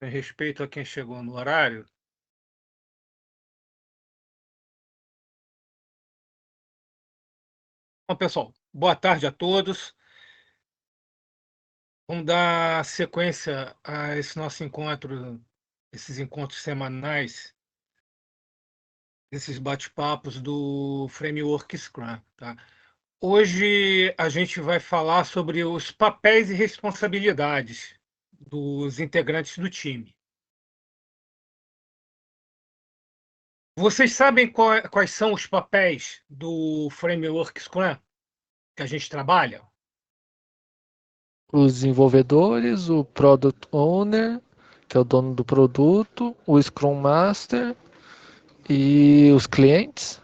em respeito a quem chegou no horário. Bom, pessoal, boa tarde a todos. Vamos dar sequência a esse nosso encontro, esses encontros semanais, esses bate-papos do Framework Scrum, tá? Hoje a gente vai falar sobre os papéis e responsabilidades dos integrantes do time. Vocês sabem quais são os papéis do Framework Scrum que a gente trabalha? Os desenvolvedores, o Product Owner, que é o dono do produto, o Scrum Master e os clientes.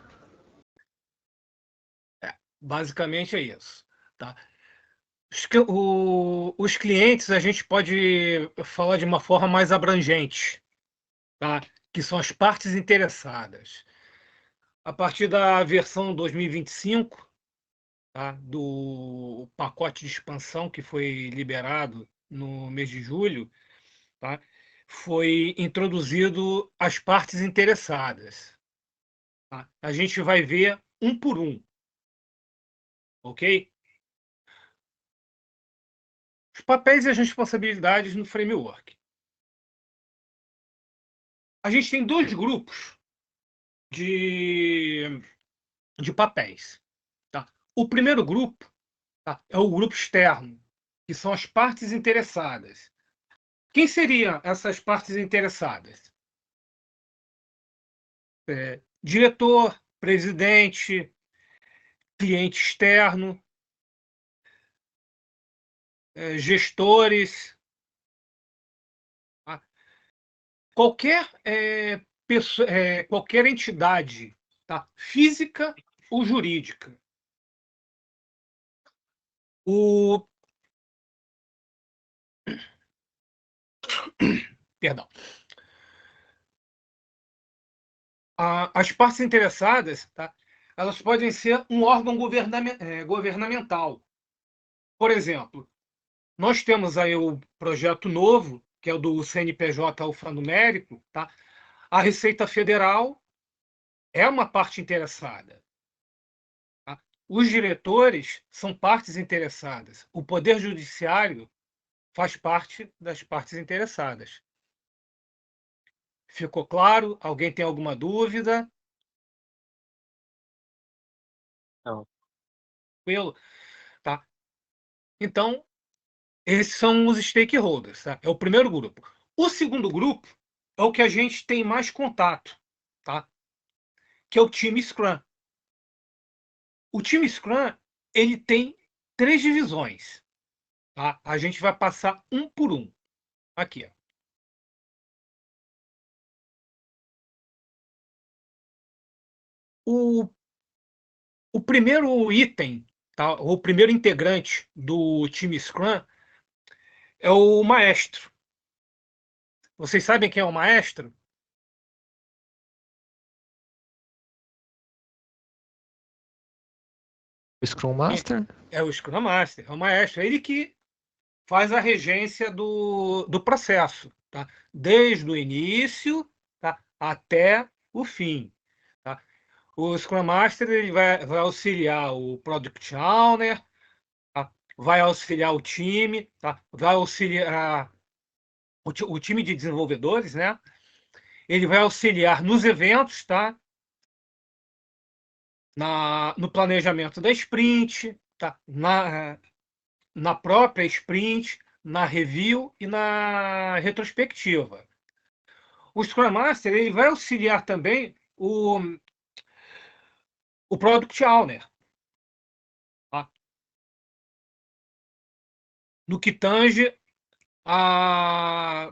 Basicamente é isso, tá? Os clientes a gente pode falar de uma forma mais abrangente, tá? Que são as partes interessadas. A partir da versão 2025, tá? Do pacote de expansão que foi liberado no mês de julho, tá? Foi introduzido as partes interessadas. Tá? A gente vai ver um por um, ok? Os papéis e as responsabilidades no framework. A gente tem dois grupos de, de papéis. Tá? O primeiro grupo, tá, é o grupo externo, que são as partes interessadas. Quem seriam essas partes interessadas? Diretor, presidente, cliente externo, gestores, tá? Qualquer pessoa, qualquer entidade, tá? Física ou jurídica. O, perdão. As partes interessadas, tá? Elas podem ser um órgão governamental. Por exemplo, nós temos aí o projeto novo, que é o do CNPJ alfanumérico, tá? A Receita Federal é uma parte interessada. Tá? Os diretores são partes interessadas. O Poder Judiciário faz parte das partes interessadas. Ficou claro? Alguém tem alguma dúvida? Não. Tranquilo? Tá? Então, esses são os stakeholders, tá? É o primeiro grupo. O segundo grupo é o que a gente tem mais contato, tá? Que é o time Scrum. O time Scrum, ele tem três divisões, tá? A gente vai passar um por um. Aqui, ó. O, o primeiro item, tá? O primeiro integrante do time Scrum é o maestro. Vocês sabem quem é o maestro? O Scrum Master? É o Scrum Master, é o maestro. É ele que faz a regência do processo, tá? Desde o início, tá? Até o fim. Tá? O Scrum Master ele vai auxiliar o Product Owner, tá? Vai auxiliar o time, tá? Vai auxiliar o time de desenvolvedores, né? Ele vai auxiliar nos eventos, tá? No planejamento da sprint, tá? Na própria sprint, na review e na retrospectiva. O Scrum Master ele vai auxiliar também o Product Owner, tá? No que tange a,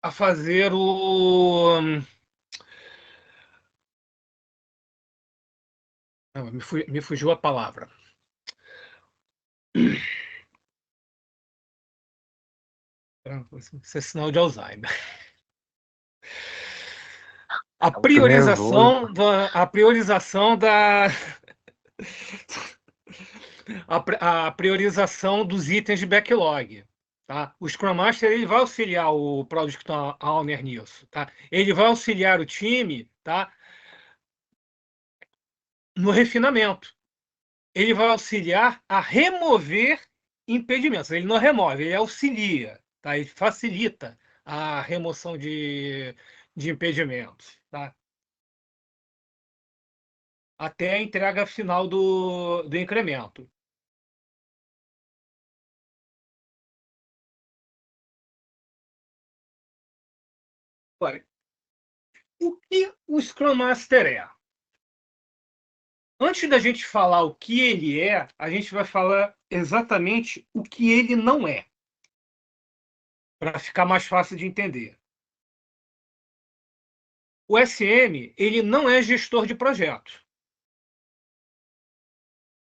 a fazer o. Não, me fugiu a palavra. Isso é sinal de Alzheimer. A É muito nervoso. a priorização dos itens de backlog. tá? O Scrum Master ele vai auxiliar o Product Owner nisso, tá? Ele vai auxiliar o time, tá? No refinamento. Ele vai auxiliar a remover impedimentos. Ele não remove, ele auxilia, tá? Ele facilita a remoção de impedimentos, tá? Até a entrega final do incremento. Olha, o que o Scrum Master é? Antes da gente falar o que ele é, a gente vai falar exatamente o que ele não é, para ficar mais fácil de entender. O SM, ele não é gestor de projetos.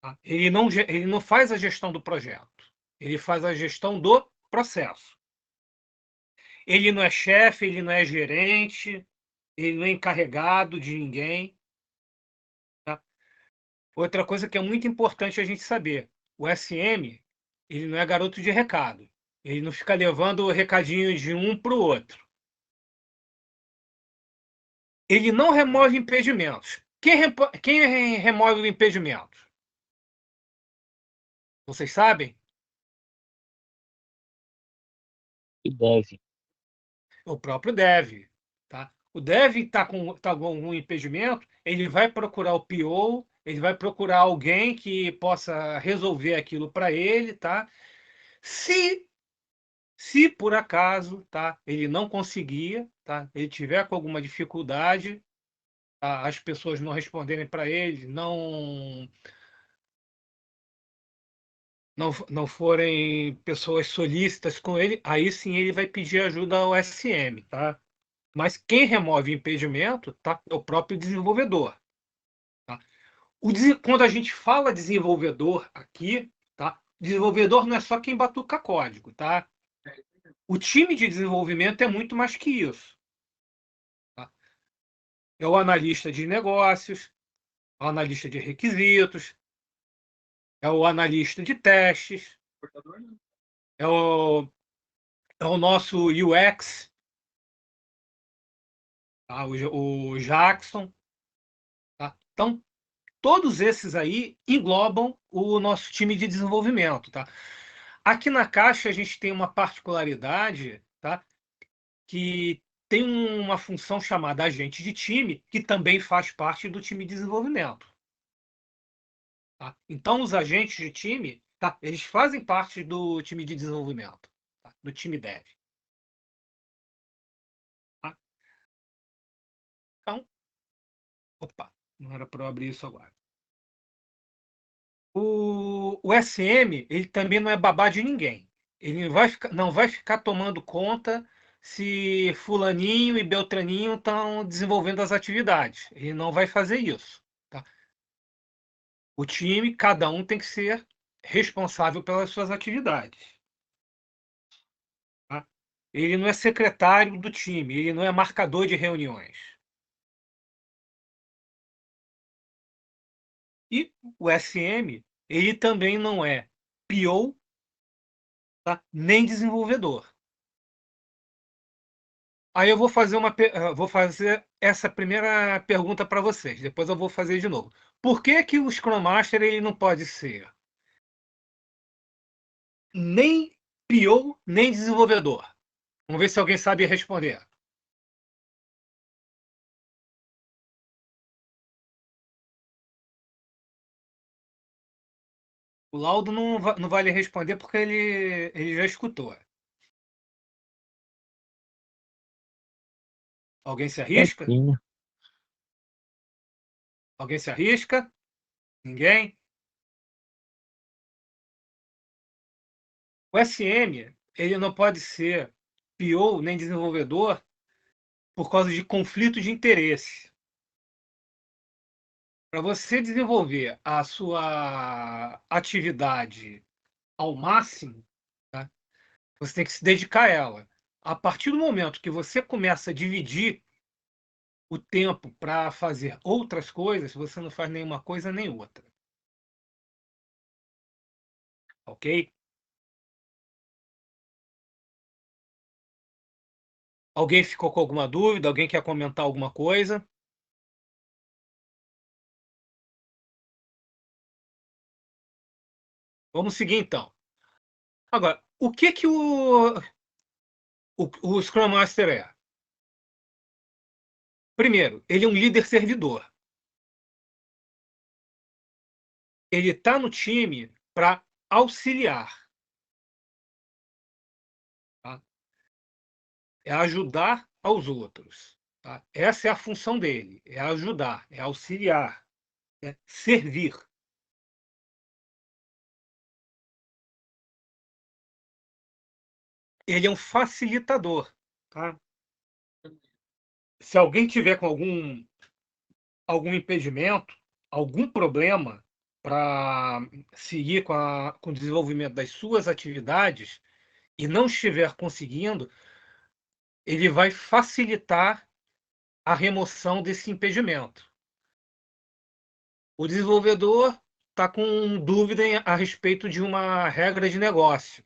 Tá? Ele não faz a gestão do projeto. Ele faz a gestão do processo. Ele não é chefe, ele não é gerente, ele não é encarregado de ninguém. Tá? Outra coisa que é muito importante a gente saber: o SM, ele não é garoto de recado. Ele não fica levando recadinhos de um para o outro. Ele não remove impedimentos. Quem remove o impedimento? Vocês sabem? E deve. O próprio dev. Tá? O dev tá com um impedimento, ele vai procurar o PO, ele vai procurar alguém que possa resolver aquilo para ele. Tá? Se, se por acaso, tá, ele não conseguir, tá, ele tiver com alguma dificuldade, tá, as pessoas não responderem para ele, não forem pessoas solícitas com ele, aí sim ele vai pedir ajuda ao SM, tá? Mas quem remove impedimento, tá, é o próprio desenvolvedor. Tá? Quando a gente fala desenvolvedor aqui, tá? Desenvolvedor não é só quem batuca código, tá? O time de desenvolvimento é muito mais que isso. Tá? É o analista de negócios, é o analista de requisitos, é o analista de testes, é é o nosso UX, tá? O Jackson. Tá? Então, todos esses aí englobam o nosso time de desenvolvimento. Tá? Aqui na Caixa, a gente tem uma particularidade, tá? Que tem uma função chamada agente de time, que também faz parte do time de desenvolvimento. Tá? Então, os agentes de time, tá? Eles fazem parte do time de desenvolvimento, tá? Do time dev. Tá? Então, opa, não era para eu abrir isso agora. O SM, ele também não é babá de ninguém. Ele não vai ficar tomando conta se fulaninho e beltraninho estão desenvolvendo as atividades. Ele não vai fazer isso. Tá? O time, cada um tem que ser responsável pelas suas atividades. Tá? Ele não é secretário do time, ele não é marcador de reuniões. E o SM, ele também não é PO, tá? Nem desenvolvedor. Aí eu vou fazer vou fazer essa primeira pergunta para vocês. Depois eu vou fazer de novo. Por que que o Scrum Master ele não pode ser nem PO nem desenvolvedor? Vamos ver se alguém sabe responder. O Laudo não vai lhe responder porque ele já escutou. Alguém se arrisca? Quietinho. Alguém se arrisca? Ninguém? O SM ele não pode ser PO nem desenvolvedor por causa de conflito de interesse. Para você desenvolver a sua atividade ao máximo, tá? Você tem que se dedicar a ela. A partir do momento que você começa a dividir o tempo para fazer outras coisas, você não faz nenhuma coisa nem outra. Ok? Alguém ficou com alguma dúvida? Alguém quer comentar alguma coisa? Vamos seguir então. Agora, o que que o Scrum Master é? Primeiro, ele é um líder servidor. Ele está no time para auxiliar, tá? É ajudar aos outros, tá? Essa é a função dele, é ajudar, é auxiliar, é servir. Ele é um facilitador, tá? Se alguém tiver com algum impedimento, algum problema para seguir com o desenvolvimento das suas atividades e não estiver conseguindo, ele vai facilitar a remoção desse impedimento. O desenvolvedor está com dúvida a respeito de uma regra de negócio.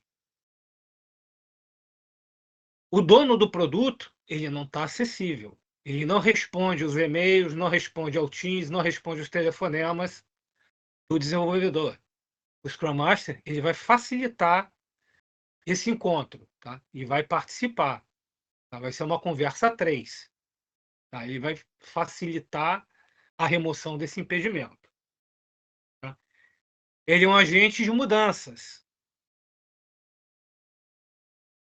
O dono do produto, ele não está acessível. Ele não responde os e-mails, não responde ao Teams, não responde os telefonemas do desenvolvedor. O Scrum Master, ele vai facilitar esse encontro, tá? E vai participar, tá? Vai ser uma conversa a três, tá? Ele vai facilitar a remoção desse impedimento, tá? Ele é um agente de mudanças.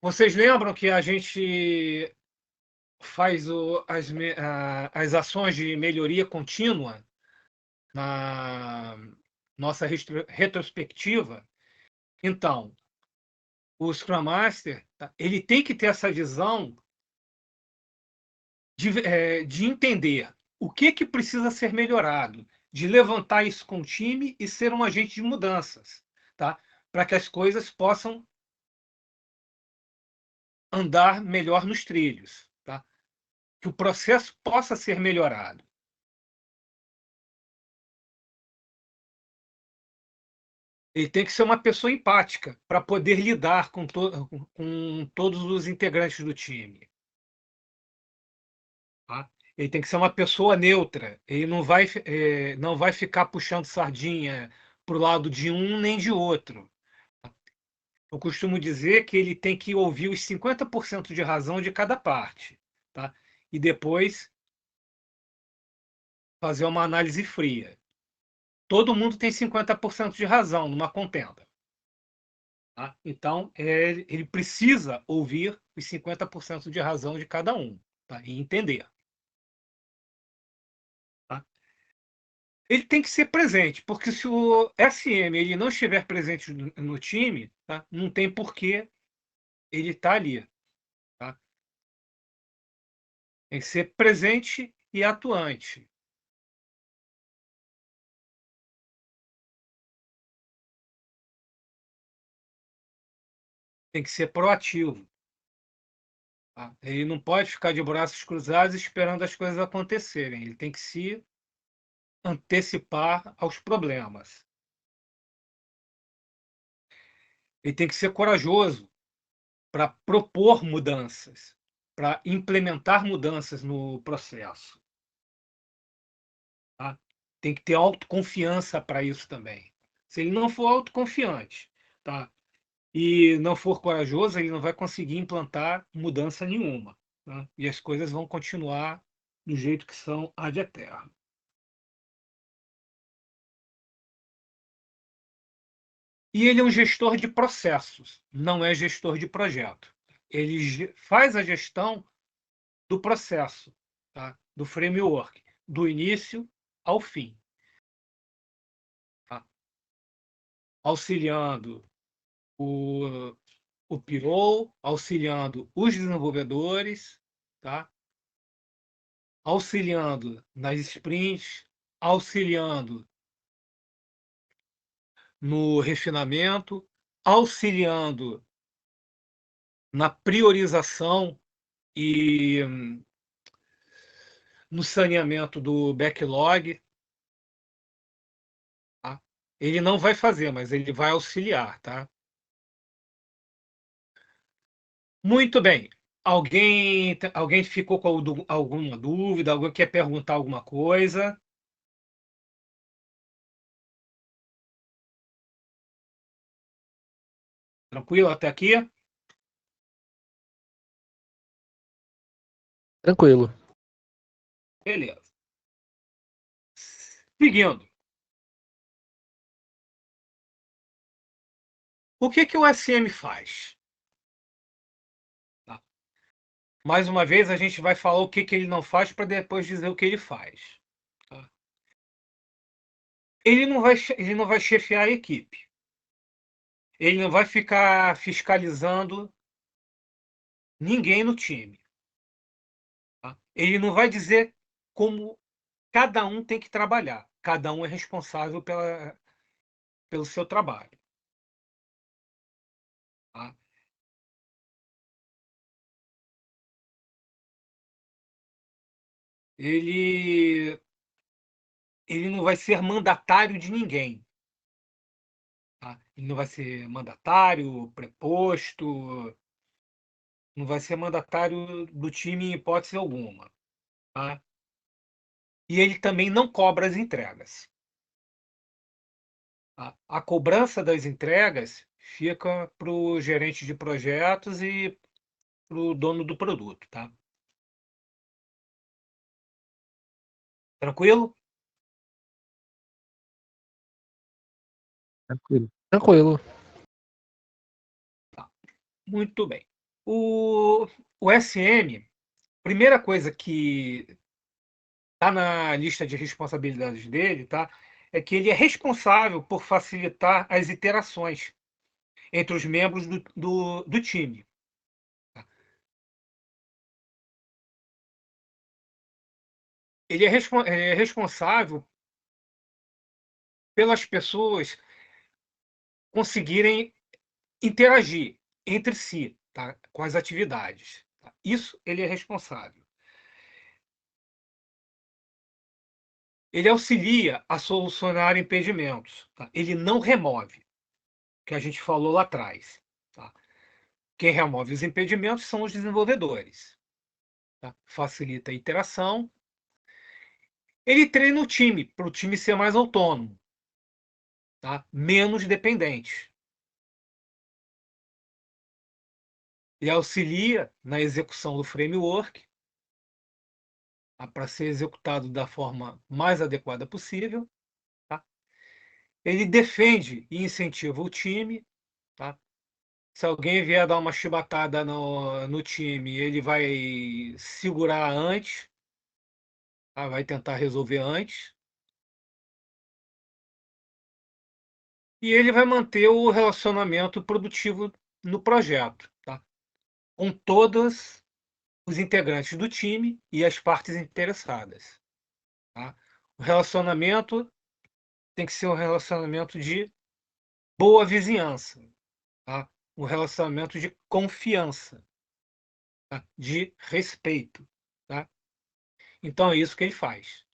Vocês lembram que a gente faz as ações de melhoria contínua na nossa retrospectiva? Então, o Scrum Master, tá? Ele tem que ter essa visão de entender o que precisa ser melhorado, de levantar isso com o time e ser um agente de mudanças, tá? Para que as coisas possam andar melhor nos trilhos, tá? Que o processo possa ser melhorado. Ele tem que ser uma pessoa empática para poder lidar com todos os integrantes do time, tá? Ele tem que ser uma pessoa neutra. Ele não vai ficar puxando sardinha para o lado de um nem de outro. Eu costumo dizer que ele tem que ouvir os 50% de razão de cada parte, tá? E depois fazer uma análise fria. Todo mundo tem 50% de razão numa contenda, tá? Então, ele precisa ouvir os 50% de razão de cada um, tá? E entender, tá? Ele tem que ser presente, porque se o SM ele não estiver presente no time, tá? Não tem porquê ele estar ali, tá? Tem que ser presente e atuante. Tem que ser proativo, tá? Ele não pode ficar de braços cruzados esperando as coisas acontecerem. Ele tem que se antecipar aos problemas. Ele tem que ser corajoso para propor mudanças, para implementar mudanças no processo, tá? Tem que ter autoconfiança para isso também. Se ele não for autoconfiante, tá? E não for corajoso, ele não vai conseguir implantar mudança nenhuma, tá? E as coisas vão continuar do jeito que são ad eterno. E ele é um gestor de processos, não é gestor de projeto. Ele faz a gestão do processo, tá? Do framework, do início ao fim, tá? Auxiliando o, o PO, auxiliando os desenvolvedores, tá? Auxiliando nas sprints, auxiliando no refinamento, auxiliando na priorização e no saneamento do backlog, tá? Ele não vai fazer, mas ele vai auxiliar, tá? Muito bem. Alguém ficou com alguma dúvida? Alguém quer perguntar alguma coisa? Tranquilo até aqui? Tranquilo. Beleza. Seguindo. O que que o SM faz? Tá? Mais uma vez, a gente vai falar o que que ele não faz para depois dizer o que ele faz. Tá? Ele não vai chefiar a equipe. Ele não vai ficar fiscalizando ninguém no time. Tá? Ele não vai dizer como cada um tem que trabalhar. Cada um é responsável pelo seu trabalho. Tá? Ele, ele não vai ser mandatário de ninguém. Tá? Ele não vai ser mandatário, preposto, não vai ser mandatário do time em hipótese alguma. Tá? E ele também não cobra as entregas. Tá? A cobrança das entregas fica para o gerente de projetos e para o dono do produto. Tá? Tranquilo? Tranquilo. Tranquilo. Muito bem. O, o SM, primeira coisa que está na lista de responsabilidades dele, tá? É que ele é responsável por facilitar as interações entre os membros do time. Ele é responsável pelas pessoas conseguirem interagir entre si, tá? Com as atividades. Tá? Isso ele é responsável. Ele auxilia a solucionar impedimentos. Tá? Ele não remove, que a gente falou lá atrás. Tá? Quem remove os impedimentos são os desenvolvedores. Tá? Facilita a interação. Ele treina o time, para o time ser mais autônomo, tá? Menos dependente. Ele auxilia na execução do framework, tá? Para ser executado da forma mais adequada possível. Tá? Ele defende e incentiva o time. Tá? Se alguém vier dar uma chibatada no time, ele vai segurar antes, tá? Vai tentar resolver antes. E ele vai manter o relacionamento produtivo no projeto, tá? Com todos os integrantes do time e as partes interessadas. Tá? O relacionamento tem que ser um relacionamento de boa vizinhança, tá? Um relacionamento de confiança, tá? De respeito. Tá? Então é isso que ele faz.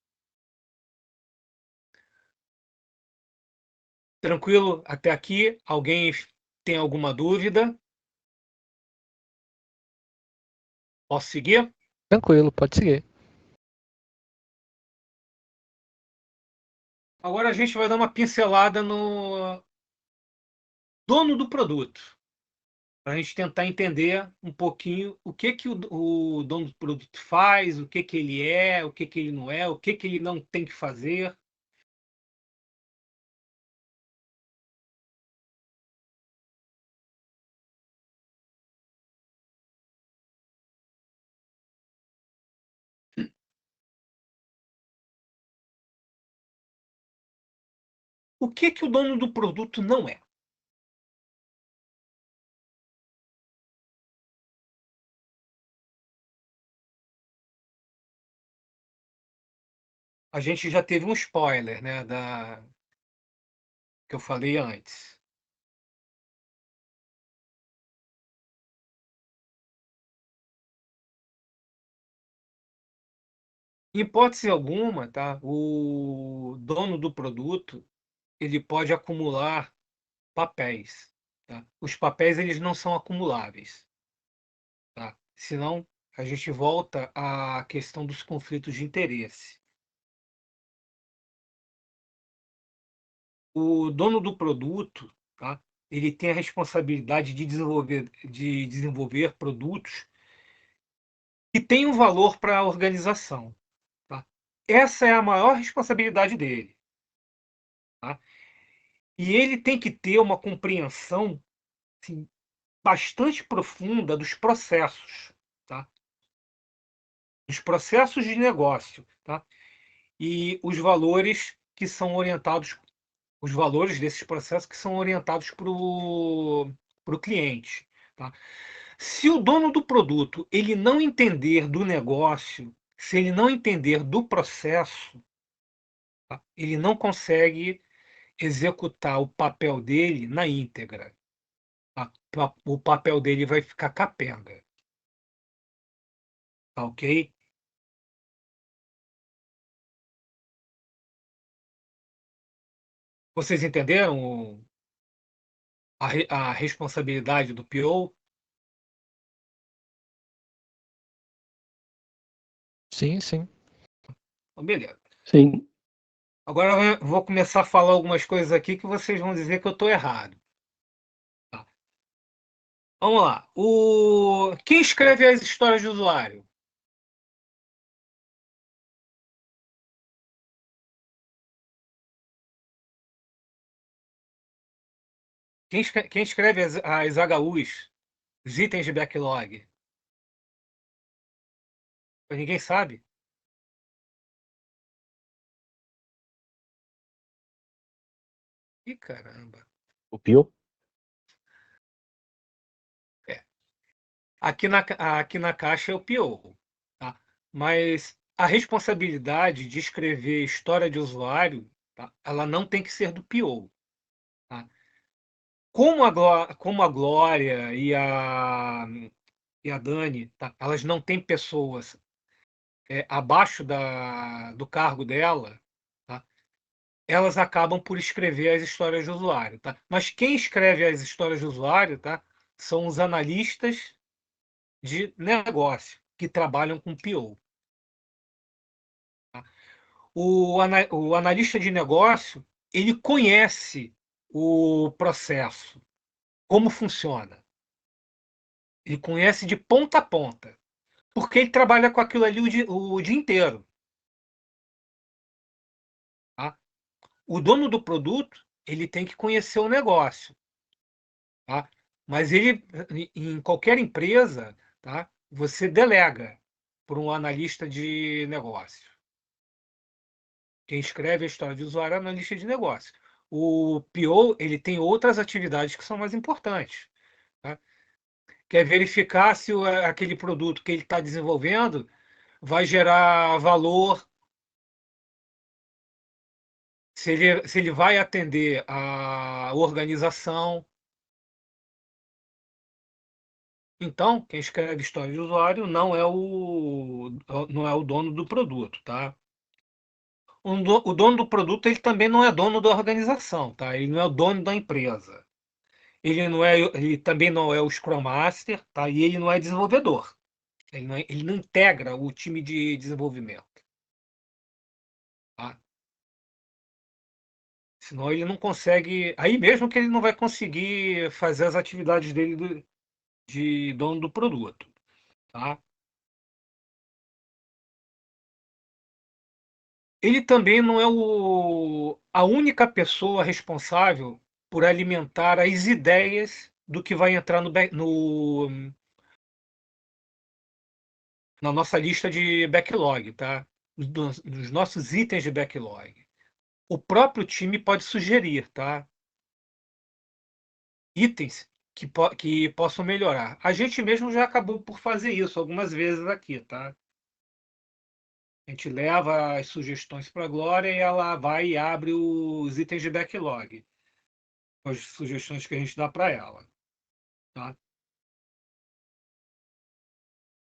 Tranquilo até aqui? Alguém tem alguma dúvida? Posso seguir? Tranquilo, pode seguir. Agora a gente vai dar uma pincelada no dono do produto, para a gente tentar entender um pouquinho o que que o dono do produto faz, o que que ele é, o que que ele não é, o que que ele não tem que fazer. O que que o dono do produto não é? A gente já teve um spoiler, né, que eu falei antes. Em hipótese alguma, tá, o dono do produto ele pode acumular papéis. Tá? Os papéis eles não são acumuláveis. Tá? senão a gente volta à questão dos conflitos de interesse. O dono do produto, tá? Ele tem a responsabilidade de desenvolver produtos que tenham valor para a organização. Tá? Essa é a maior responsabilidade dele. Tá? E ele tem que ter uma compreensão, assim, bastante profunda dos processos, tá? Dos processos de negócio, tá? E os valores desses processos que são orientados para o cliente. Tá? Se o dono do produto ele não entender do negócio, se ele não entender do processo, tá? Ele não consegue executar o papel dele na íntegra. Tá? O papel dele vai ficar capenga. Tá ok? Vocês entenderam a responsabilidade do PO? Sim, sim. Então, beleza. Sim. Agora eu vou começar a falar algumas coisas aqui que vocês vão dizer que eu estou errado. Tá? Vamos lá. Quem escreve as histórias de usuário? Quem escreve as HUs, os itens de backlog? Ninguém sabe? Ih, caramba. O Pio? É. Aqui na caixa é o PO. Tá? Mas a responsabilidade de escrever história de usuário, tá? Ela não tem que ser do PO. Tá? Como a Glória e a Dani, tá? Elas não têm pessoas abaixo do cargo dela, tá? Elas acabam por escrever as histórias de usuário. Tá? Mas quem escreve as histórias de usuário, tá? São os analistas de negócio que trabalham com PO. Tá? O analista de negócio ele conhece o processo, como funciona. Ele conhece de ponta a ponta, porque ele trabalha com aquilo ali o dia inteiro. Tá? O dono do produto ele tem que conhecer o negócio. Tá? Mas ele, em qualquer empresa, tá? Você delega por um analista de negócio. Quem escreve a história de usuário é analista de negócio. O PO ele tem outras atividades que são mais importantes. Tá? Quer verificar se aquele produto que ele está desenvolvendo vai gerar valor, se ele vai atender a organização. Então, quem escreve história de usuário não é o dono do produto, tá? O dono do produto ele também não é dono da organização, tá? Ele não é o dono da empresa. Ele também não é o Scrum Master, tá? E ele não é desenvolvedor. Ele não integra o time de desenvolvimento, tá? Senão ele não consegue. Aí mesmo que ele não vai conseguir fazer as atividades dele de dono do produto, tá? Ele também não é a única pessoa responsável por alimentar as ideias do que vai entrar na nossa lista de backlog, tá? Nos nossos itens de backlog. O próprio time pode sugerir, tá? Itens que possam melhorar. A gente mesmo já acabou por fazer isso algumas vezes aqui, tá? A gente leva as sugestões para a Glória e ela vai e abre os itens de backlog, as sugestões que a gente dá para ela, tá?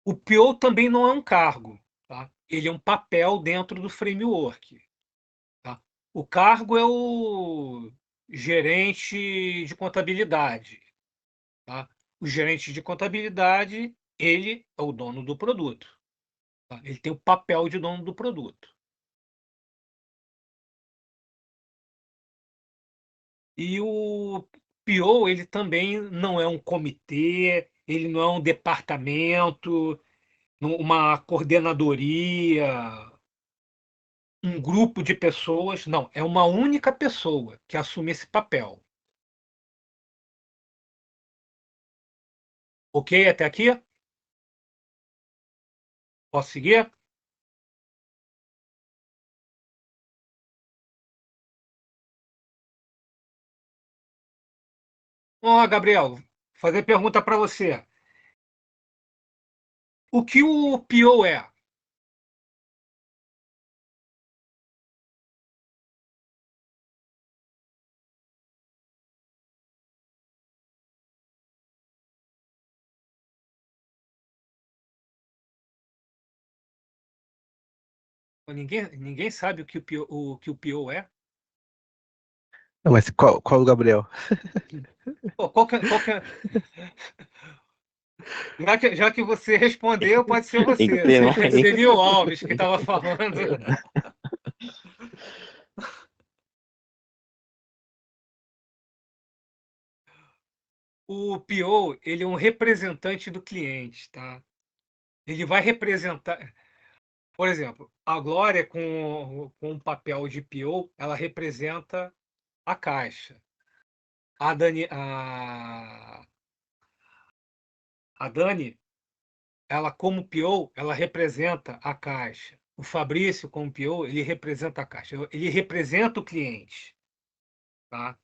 O PO também não é um cargo, tá? Ele é um papel dentro do framework. Tá? O cargo é o gerente de contabilidade. Tá? O gerente de contabilidade ele é o dono do produto. Tá? Ele tem o papel de dono do produto. E o PO, ele também não é um comitê, ele não é um departamento, uma coordenadoria, um grupo de pessoas. Não, é uma única pessoa que assume esse papel. Ok até aqui? Posso seguir? Ó, Gabriel, fazer pergunta para você. O que o PO é? Ninguém sabe o que o PO é? Não, mas qual o Gabriel? Pô, já que você respondeu, pode ser Tem que você. ter mais. Seria o Alves que estava falando. O PO, ele é um representante do cliente, tá? Ele vai representar, por exemplo, a Glória com o papel de PO, ela representa a Caixa. A Dani, ela como PO, ela representa a Caixa. O Fabrício como PO, ele representa a Caixa. Ele representa o cliente, tá?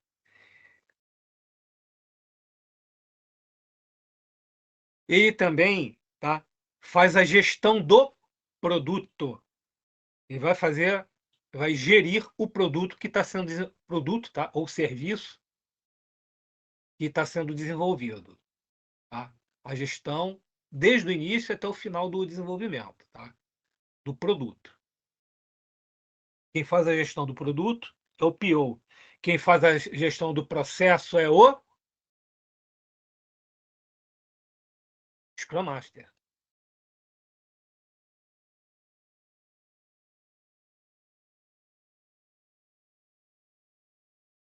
Ele também, tá, faz a gestão do produto. Ele vai gerir o produto que está sendo produto, tá, ou serviço que está sendo desenvolvido, tá? A gestão desde o início até o final do desenvolvimento, tá, do produto. Quem faz a gestão do produto é o PO. Quem faz a gestão do processo é o Scrum Master.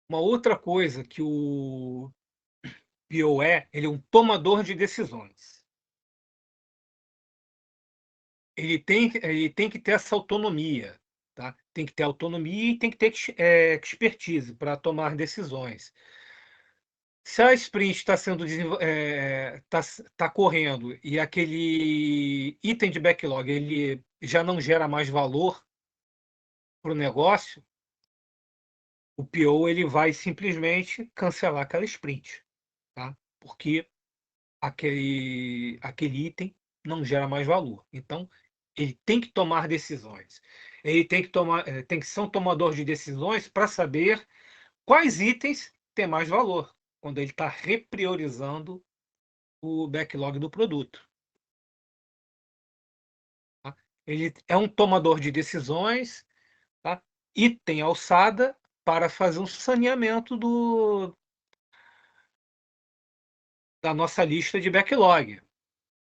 Uma outra coisa que o PO ele é um tomador de decisões. Ele tem que ter essa autonomia, tá? Tem que ter autonomia e tem que ter expertise para tomar decisões. Se a sprint está sendo tá correndo e aquele item de backlog ele já não gera mais valor para o negócio, o PO ele vai simplesmente cancelar aquela sprint, tá? Porque aquele item não gera mais valor. Então, ele tem que tomar decisões. Ele tem que ser um tomador de decisões para saber quais itens têm mais valor, quando ele está repriorizando o backlog do produto. Tá? Ele é um tomador de decisões, tá? E tem alçada para fazer um saneamento da nossa lista de backlog.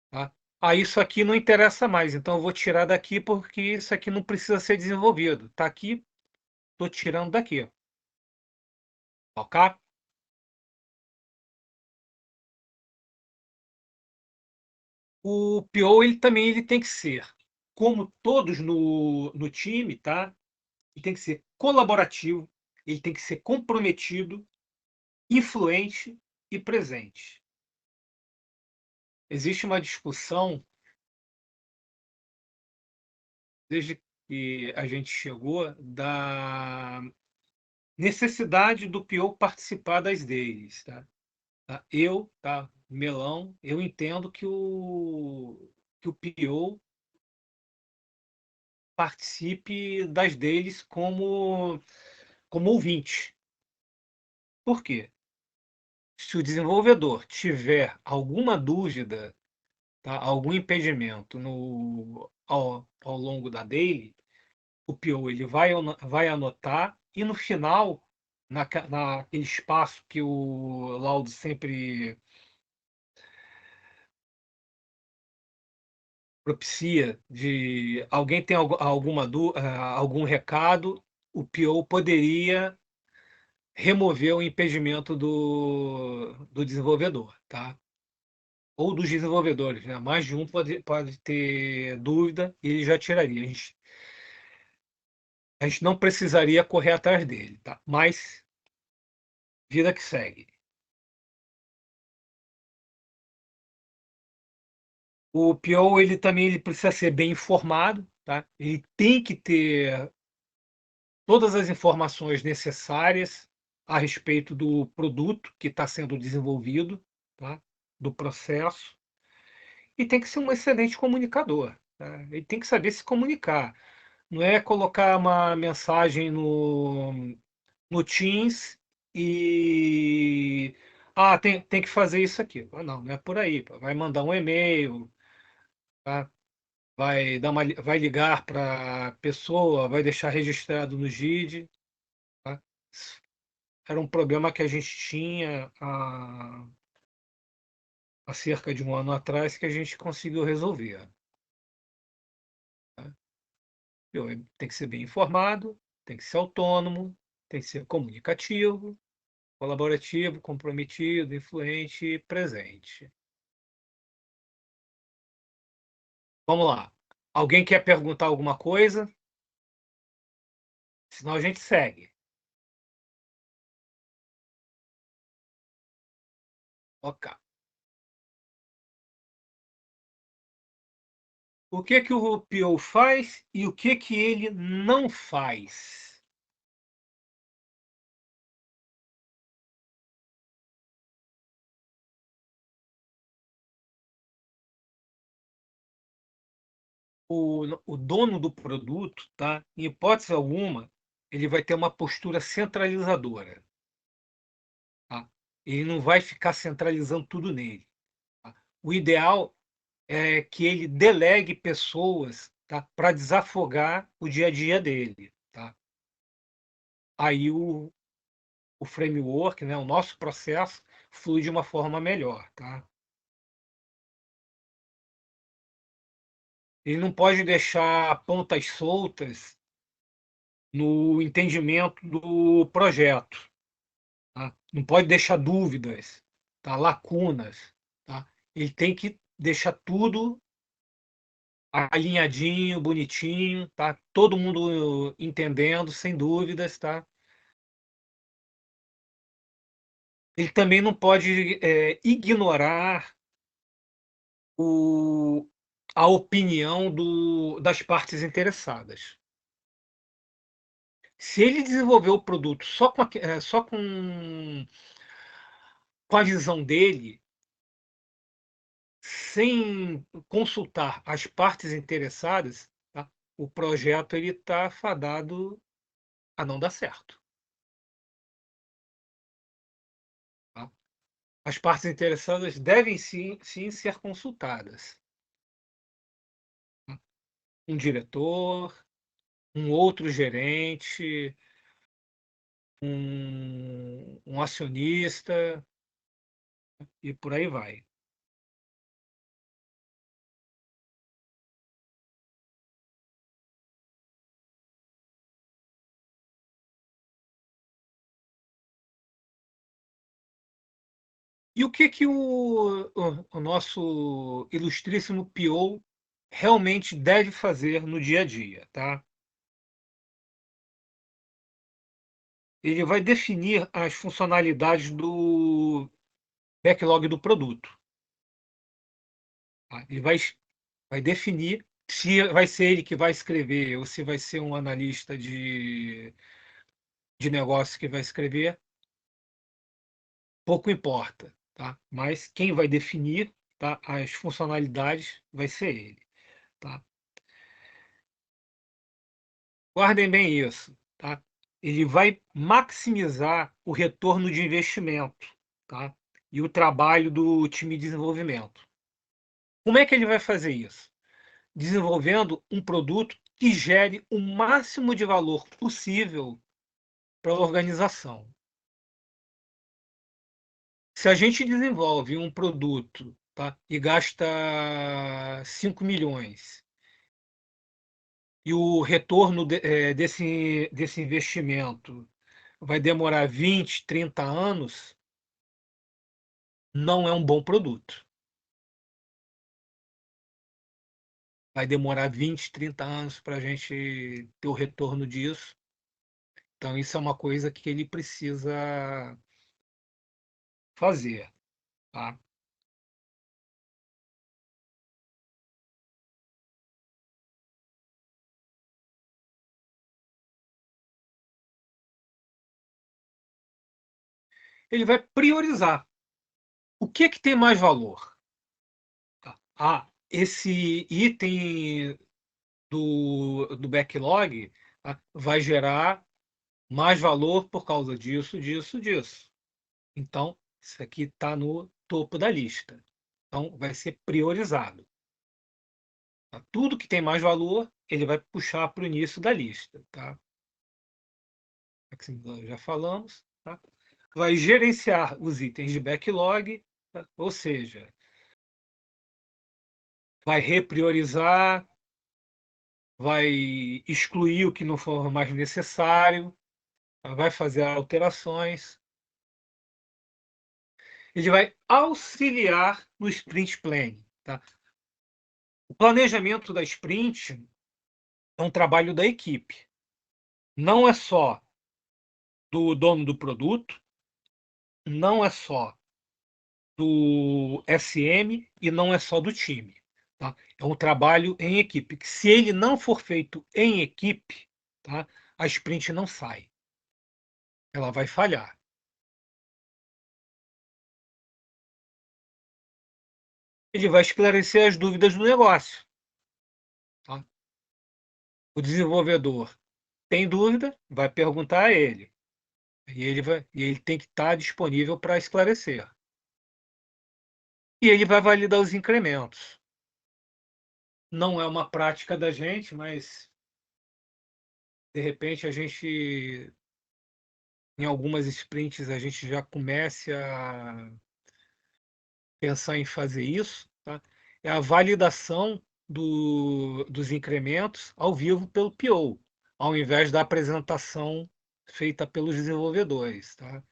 Tá? Isso aqui não interessa mais, então eu vou tirar daqui porque isso aqui não precisa ser desenvolvido. Está aqui, estou tirando daqui. Ok? O PO ele tem que ser, como todos no time, tá? Ele tem que ser colaborativo, ele tem que ser comprometido, influente e presente. Existe uma discussão desde que a gente chegou da necessidade do PO participar das deles, tá? Tá, Melão, eu entendo que o PO participe das deles como ouvinte. Por quê? Se o desenvolvedor tiver alguma dúvida, tá, algum impedimento ao longo da daily, o PO ele vai anotar e no final, naquele espaço que o Laudo sempre propicia de alguém tem algum recado, o PO poderia remover o impedimento do desenvolvedor, tá? Ou dos desenvolvedores, né? Mais de um pode ter dúvida e ele já tiraria. A gente não precisaria correr atrás dele, tá? Mas vida que segue. O PO ele precisa ser bem informado, tá? Ele tem que ter todas as informações necessárias a respeito do produto que está sendo desenvolvido, tá? Do processo, e tem que ser um excelente comunicador, tá? Ele tem que saber se comunicar. Não é colocar uma mensagem no Teams e tem que fazer isso aqui. Não é por aí. Vai mandar um e-mail, tá? Vai ligar para a pessoa, vai deixar registrado no GID, tá? Era um problema que a gente tinha há cerca de um ano atrás que a gente conseguiu resolver, tá? Tem que ser bem informado, tem que ser autônomo, tem que ser comunicativo, colaborativo, comprometido, influente e presente. Vamos lá. Alguém quer perguntar alguma coisa? Senão a gente segue. Ok. O que que o PO faz e o que que ele não faz? O dono do produto, tá? Em hipótese alguma, ele vai ter uma postura centralizadora, tá? Ele não vai ficar centralizando tudo nele, tá? O ideal é que ele delegue pessoas, tá? Para desafogar o dia a dia dele, tá? Aí o framework, né? O nosso processo flui de uma forma melhor, tá? Ele não pode deixar pontas soltas no entendimento do projeto, tá? Não pode deixar dúvidas, tá? Lacunas, tá? Ele tem que deixar tudo alinhadinho, bonitinho, tá? Todo mundo entendendo, sem dúvidas, tá? Ele também não pode ignorar o, a opinião das partes interessadas. Se ele desenvolver o produto só com a visão dele, sem consultar as partes interessadas, tá? O projeto ele está fadado a não dar certo, tá? As partes interessadas devem sim ser consultadas, tá? Um diretor, um outro gerente, um acionista e por aí vai. E o que que o nosso ilustríssimo PO realmente deve fazer no dia a dia, tá? Ele vai definir as funcionalidades do backlog do produto, tá? Ele vai definir se vai ser ele que vai escrever ou se vai ser um analista de negócio que vai escrever, pouco importa, tá? Mas quem vai definir, tá, as funcionalidades vai ser ele, tá? Guardem bem isso, tá? Ele vai maximizar o retorno de investimento, tá? E o trabalho do time de desenvolvimento. Como é que ele vai fazer isso? Desenvolvendo um produto que gere o máximo de valor possível para a organização. Se a gente desenvolve um produto tá? E gasta 5 milhões, e o retorno desse investimento vai demorar 20, 30 anos, não é um bom produto. Vai demorar 20, 30 anos para a gente ter o retorno disso. Então, isso é uma coisa que ele precisa fazer, tá? Ele vai priorizar. O que é que tem mais valor? Tá? Esse item do backlog, tá, vai gerar mais valor por causa disso, disso, disso. Então, isso aqui está no topo da lista. Então, vai ser priorizado. Tá? Tudo que tem mais valor, ele vai puxar para o início da lista. Tá? Aqui nós já falamos. Tá? Vai gerenciar os itens de backlog, tá? Ou seja, vai repriorizar, vai excluir o que não for mais necessário, tá? Vai fazer alterações. Ele vai auxiliar no sprint planning. Tá? O planejamento da sprint é um trabalho da equipe. Não é só do dono do produto, não é só do SM e não é só do time. Tá? É um trabalho em equipe. Que se ele não for feito em equipe, tá? A sprint não sai. Ela vai falhar. Ele vai esclarecer as dúvidas do negócio. Tá? O desenvolvedor tem dúvida, vai perguntar a ele. E ele tem que estar disponível para esclarecer. E ele vai validar os incrementos. Não é uma prática da gente, mas de repente a gente, em algumas sprints, a gente já comece a pensar em fazer isso. Tá? É a validação dos incrementos ao vivo pelo PO, ao invés da apresentação feita pelos desenvolvedores. Tá?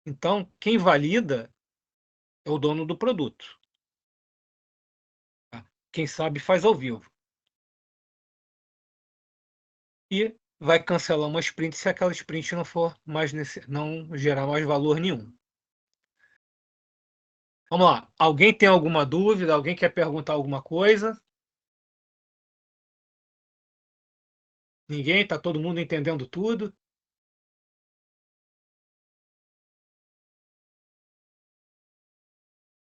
Então, quem valida é o dono do produto. Tá? Quem sabe faz ao vivo. E vai cancelar uma sprint se aquela sprint não for mais não gerar mais valor nenhum. Vamos lá. Alguém tem alguma dúvida? Alguém quer perguntar alguma coisa? Ninguém? Está todo mundo entendendo tudo?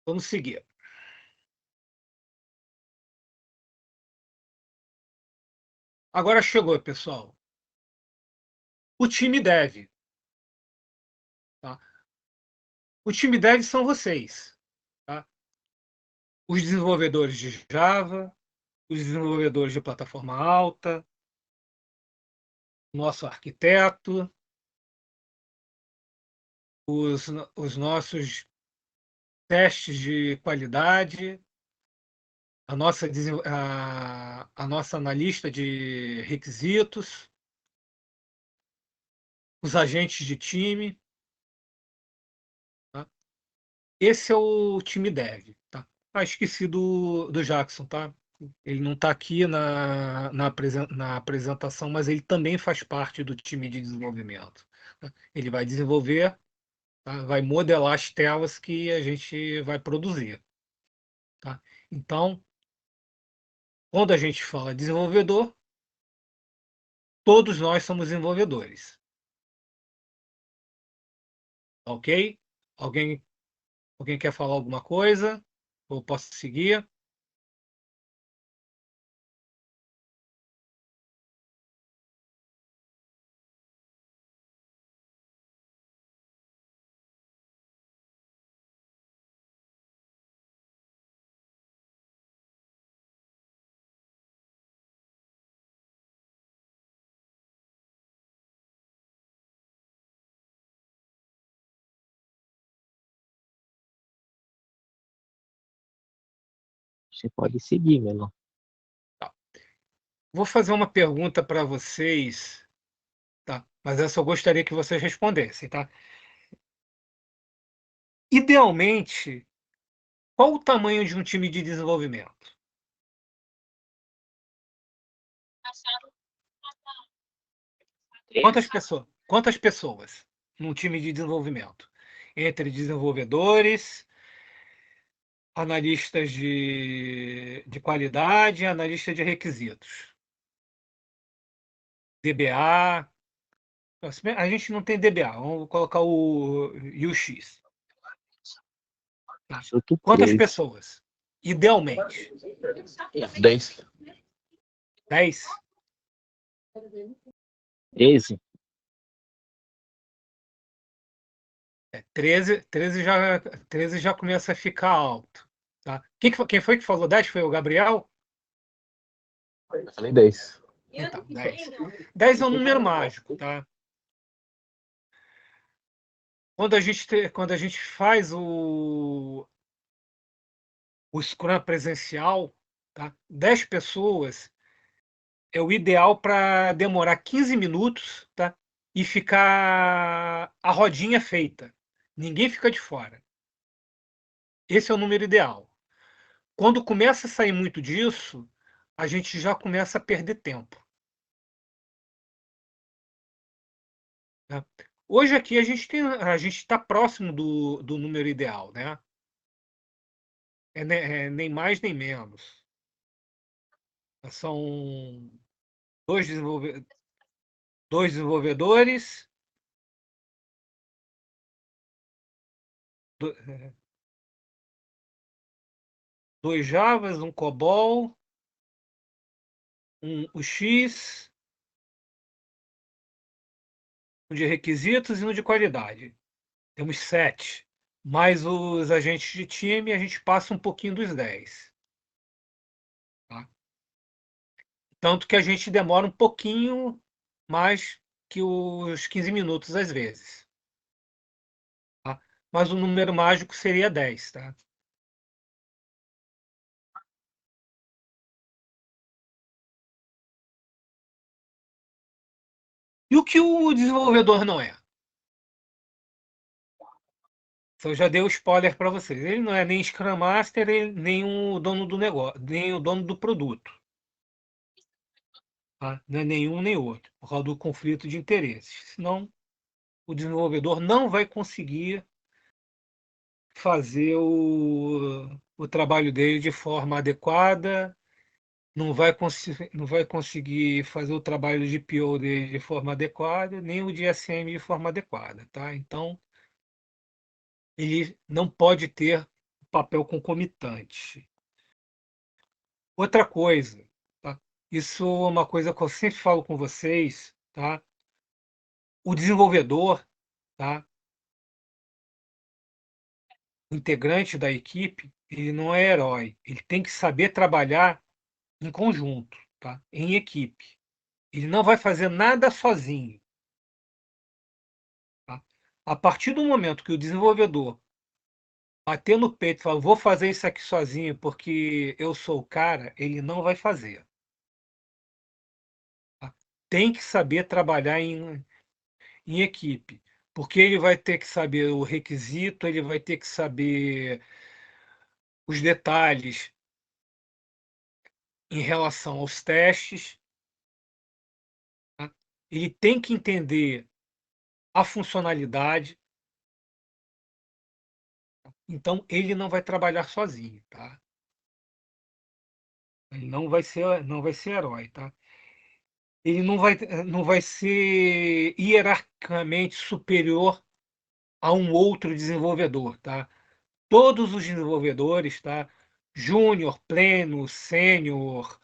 Vamos seguir. Agora chegou, pessoal. O time dev. Tá? O time dev são vocês. Tá? Os desenvolvedores de Java, os desenvolvedores de plataforma alta, nosso arquiteto, os nossos testes de qualidade, a nossa analista de requisitos, os agentes de time. Tá? Esse é o time dev. Tá? Esqueci do Jackson, tá? Ele não está aqui na apresentação, mas ele também faz parte do time de desenvolvimento. Tá? Ele vai desenvolver, tá? Vai modelar as telas que a gente vai produzir. Tá? Então, quando a gente fala desenvolvedor, todos nós somos desenvolvedores. Ok? Alguém, alguém quer falar alguma coisa? Ou posso seguir? Você pode seguir, Melão. Vou fazer uma pergunta para vocês, tá? Mas essa eu gostaria que vocês respondessem, tá? Idealmente, qual o tamanho de um time de desenvolvimento? Quantas pessoas num time de desenvolvimento? Entre desenvolvedores, analistas de qualidade e analistas de requisitos. DBA. A gente não tem DBA, vamos colocar o UX. Chuto Quantas 3. pessoas? Idealmente. 10. 10? 13. 13 já começa a ficar alto. Tá? Quem foi que falou 10? Foi o Gabriel? Eu falei 10. Então, 10. 10 é um número mágico. Tá? Quando a gente faz o Scrum presencial, tá? 10 pessoas é o ideal para demorar 15 minutos, tá? E ficar a rodinha feita. Ninguém fica de fora. Esse é o número ideal. Quando começa a sair muito disso, a gente já começa a perder tempo. Tá? Hoje aqui a gente está próximo do número ideal, né? Nem mais nem menos. São dois, dois desenvolvedores, do- dois Javas, um COBOL, um UX, um de requisitos e um de qualidade. Temos 7. Mais os agentes de time, a gente passa um pouquinho dos 10. Tá? Tanto que a gente demora um pouquinho mais que os 15 minutos às vezes. Tá? Mas o número mágico seria 10. Tá? E o que o desenvolvedor não é? Eu já dei o spoiler para vocês. Ele não é nem Scrum Master, nem o dono do negócio, nem o dono do produto. Tá? Não é nenhum nem outro, por causa do conflito de interesses. Senão, o desenvolvedor não vai conseguir fazer o trabalho dele de forma adequada, não vai conseguir fazer o trabalho de PO dele de forma adequada, nem o de SM de forma adequada. Tá? Então, ele não pode ter papel concomitante. Outra coisa, tá? Isso é uma coisa que eu sempre falo com vocês, tá? O desenvolvedor, tá? O integrante da equipe, ele não é herói. Ele tem que saber trabalhar em conjunto, tá? Em equipe. Ele não vai fazer nada sozinho. Tá? A partir do momento que o desenvolvedor bater no peito e falar, vou fazer isso aqui sozinho porque eu sou o cara, ele não vai fazer. Tá? Tem que saber trabalhar em equipe, porque ele vai ter que saber o requisito, ele vai ter que saber os detalhes em relação aos testes, tá? Ele tem que entender a funcionalidade, então ele não vai trabalhar sozinho, tá? Ele não vai ser herói, tá? Ele não vai ser hierarquicamente superior a um outro desenvolvedor, tá? Todos os desenvolvedores, tá? Júnior, pleno, sênior,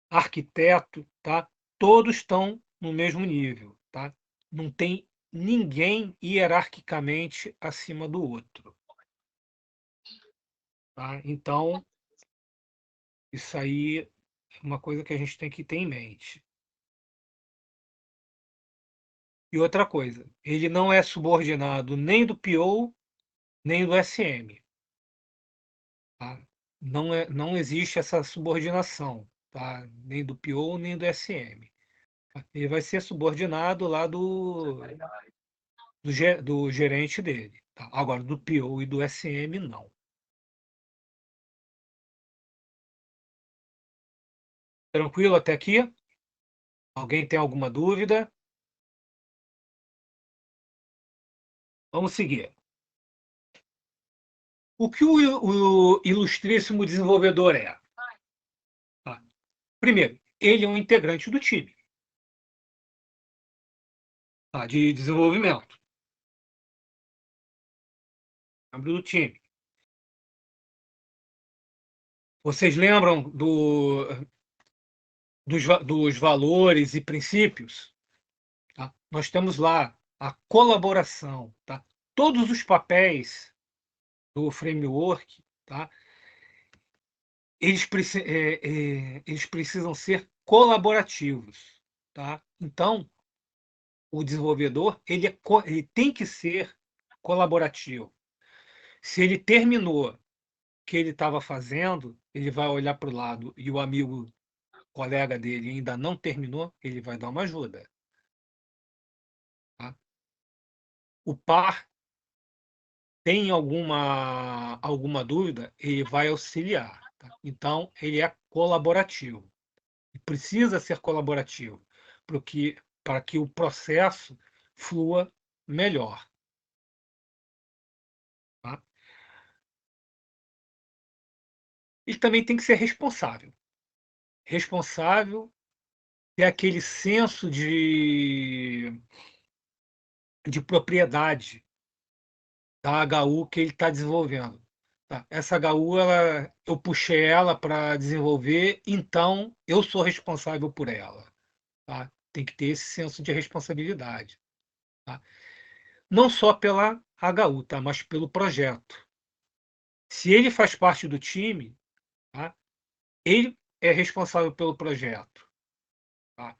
arquiteto, tá? Todos estão no mesmo nível, tá? Não tem ninguém hierarquicamente acima do outro, tá? Então, isso aí é uma coisa que a gente tem que ter em mente. E outra coisa, ele não é subordinado nem do PO, nem do SM, tá? não existe essa subordinação, tá? Nem do PO, nem do SM. Ele vai ser subordinado lá do gerente dele. Tá? Agora, do PO e do SM, não. Tranquilo até aqui? Alguém tem alguma dúvida? Vamos seguir. O que o ilustríssimo desenvolvedor é? Tá? Primeiro, ele é um integrante do time, tá? De desenvolvimento. Membro do time. Vocês lembram dos valores e princípios? Tá? Nós temos lá a colaboração. Tá? Todos os papéis do framework, tá? Eles precisam ser colaborativos. Tá? Então, o desenvolvedor ele tem que ser colaborativo. Se ele terminou o que ele estava fazendo, ele vai olhar para o lado e o amigo, colega dele ainda não terminou, ele vai dar uma ajuda. Tá? O par tem alguma dúvida, ele vai auxiliar. Tá? Então, ele é colaborativo. E precisa ser colaborativo para que o processo flua melhor. Tá? Ele também tem que ser responsável. Responsável é aquele senso de propriedade da HU que ele está desenvolvendo. Tá? Essa HU, eu puxei ela para desenvolver, então eu sou responsável por ela. Tá? Tem que ter esse senso de responsabilidade. Tá? Não só pela HU, tá? Mas pelo projeto. Se ele faz parte do time, tá? Ele é responsável pelo projeto. Tá?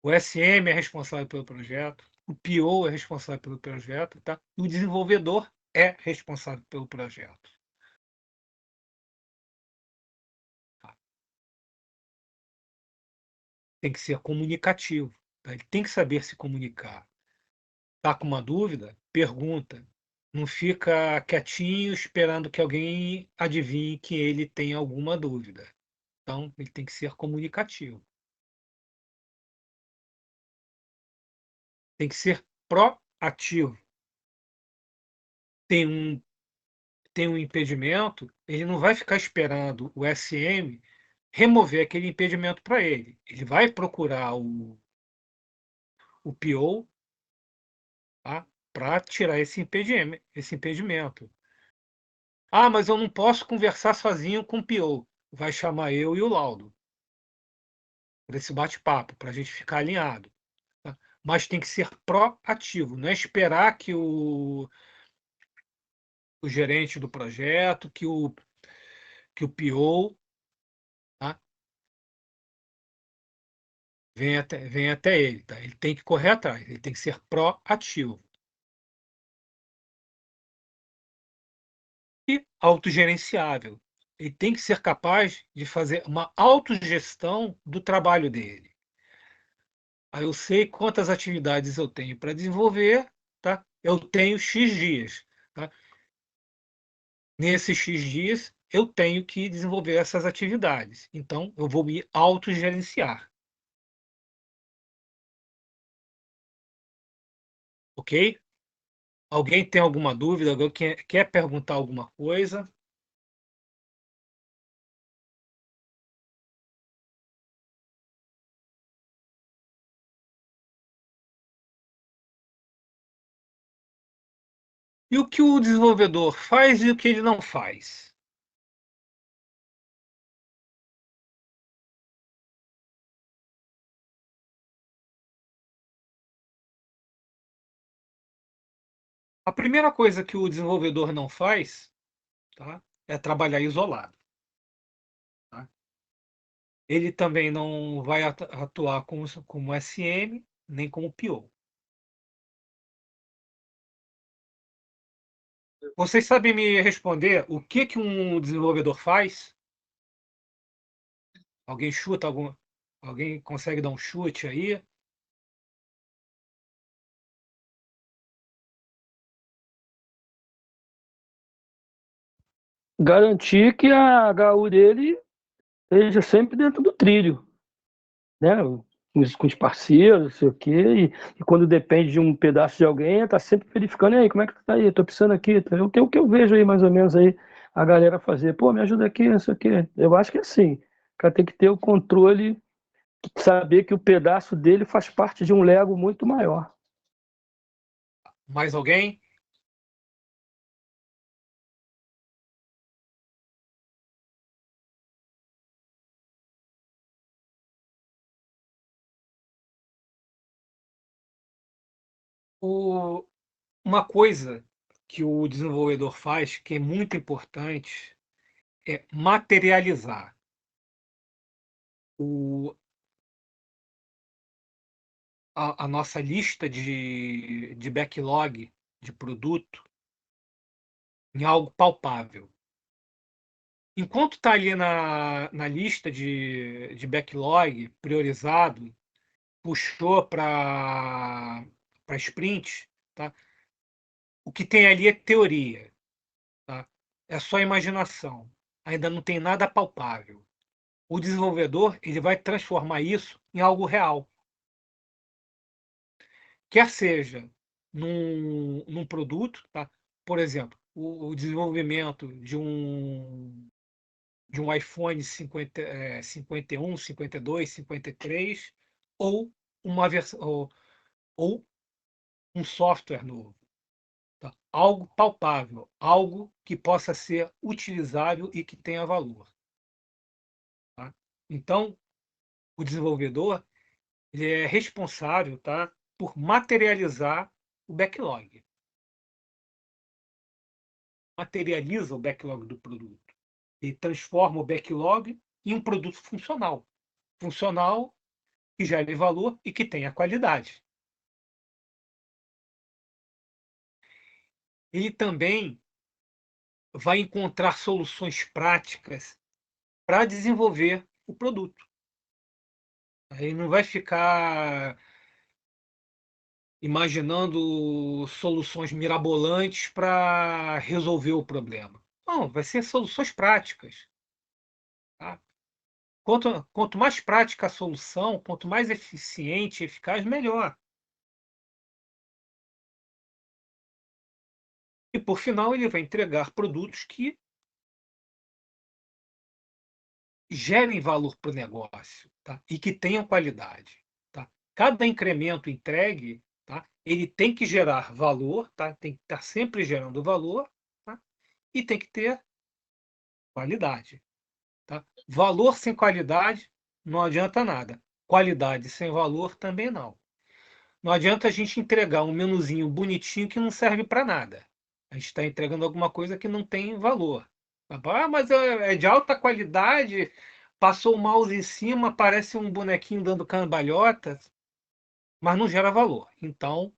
O SM é responsável pelo projeto, o PO é responsável pelo projeto, tá? E o desenvolvedor é responsável pelo projeto. Tá? Tem que ser comunicativo. Tá? Ele tem que saber se comunicar. Tá com uma dúvida? Pergunta. Não fica quietinho esperando que alguém adivinhe que ele tem alguma dúvida. Então, ele tem que ser comunicativo. Tem que ser proativo. Tem um, tem um impedimento, ele não vai ficar esperando o SM remover aquele impedimento para ele. Ele vai procurar o PO, tá? Para tirar esse impedimento. Ah, mas eu não posso conversar sozinho com o PO. Vai chamar eu e o Laudo para esse bate-papo, para a gente ficar alinhado. Tá? Mas tem que ser proativo, não é esperar que o gerente do projeto, que o PO, tá? Venha até ele. Tá? Ele tem que correr atrás, ele tem que ser proativo. E autogerenciável. Ele tem que ser capaz de fazer uma autogestão do trabalho dele. Aí eu sei quantas atividades eu tenho para desenvolver, tá? Eu tenho X dias. Tá? Nesses X dias, eu tenho que desenvolver essas atividades. Então, eu vou me autogerenciar. Ok? Alguém tem alguma dúvida? Alguém quer perguntar alguma coisa? E o que o desenvolvedor faz e o que ele não faz? A primeira coisa que o desenvolvedor não faz, tá, é trabalhar isolado. Tá? Ele também não vai atuar como SM, nem como PO. Vocês sabem me responder o que um desenvolvedor faz? Alguém chuta algum? Alguém consegue dar um chute aí? Garantir que a HU dele esteja sempre dentro do trilho, né? Com os parceiros, não sei o quê, e quando depende de um pedaço de alguém, tá sempre verificando, e aí, como é que tá aí? Tô precisando aqui, tá? O que eu vejo aí, mais ou menos, aí, a galera fazer, pô, me ajuda aqui, não sei o quê. Eu acho que é assim, o cara tem que ter o controle, saber que o pedaço dele faz parte de um Lego muito maior. Mais alguém? Uma coisa que o desenvolvedor faz, que é muito importante, é materializar. O, a nossa lista de backlog de produto em algo palpável. Enquanto está ali na lista de backlog priorizado, puxou para sprint, tá? O que tem ali é teoria, tá? É só imaginação. Ainda não tem nada palpável. O desenvolvedor ele vai transformar isso em algo real. Quer seja num produto, tá? Por exemplo, o desenvolvimento de um iPhone 51, 52, 53, ou uma versão, ou um software novo. Tá? Algo palpável, algo que possa ser utilizável e que tenha valor. Tá? Então, o desenvolvedor ele é responsável, tá, por materializar o backlog. Materializa o backlog do produto. E transforma o backlog em um produto funcional. Funcional que gere valor e que tenha qualidade. Ele também vai encontrar soluções práticas para desenvolver o produto. Ele não vai ficar imaginando soluções mirabolantes para resolver o problema. Não, vai ser soluções práticas. Tá? Quanto mais prática a solução, quanto mais eficiente e eficaz, melhor. E, por final, ele vai entregar produtos que gerem valor para o negócio, tá? E que tenham qualidade. Tá? Cada incremento entregue, tá? Ele tem que gerar valor, tá? Tem que estar sempre gerando valor, tá? E tem que ter qualidade. Tá? Valor sem qualidade não adianta nada. Qualidade sem valor também não. Não adianta a gente entregar um menuzinho bonitinho que não serve para nada. A gente está entregando alguma coisa que não tem valor. Ah, mas é de alta qualidade, passou o mouse em cima, parece um bonequinho dando cambalhota, mas não gera valor. Então,